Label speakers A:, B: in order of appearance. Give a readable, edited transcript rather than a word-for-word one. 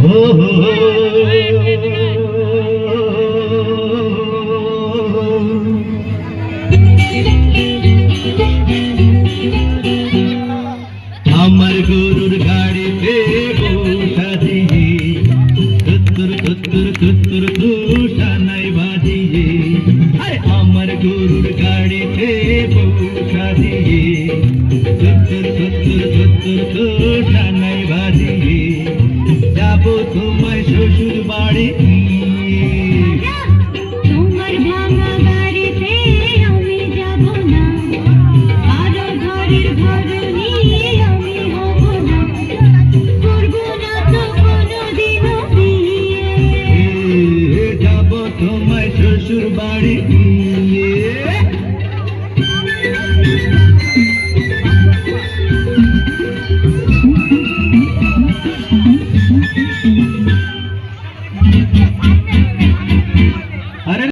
A: আমার গরুর গাড়িতে বসা দিয়ে তুত্তুর তুত্তুর তুত্তুর তুষানাই বাজিয়ে আমার গরুর গাড়িতে বসা দিয়ে তুত্তুর তুত্তুর তুত্তুর তুষানাই বাজিয়ে যাবো তোমায় শ্বশুর বাড়ি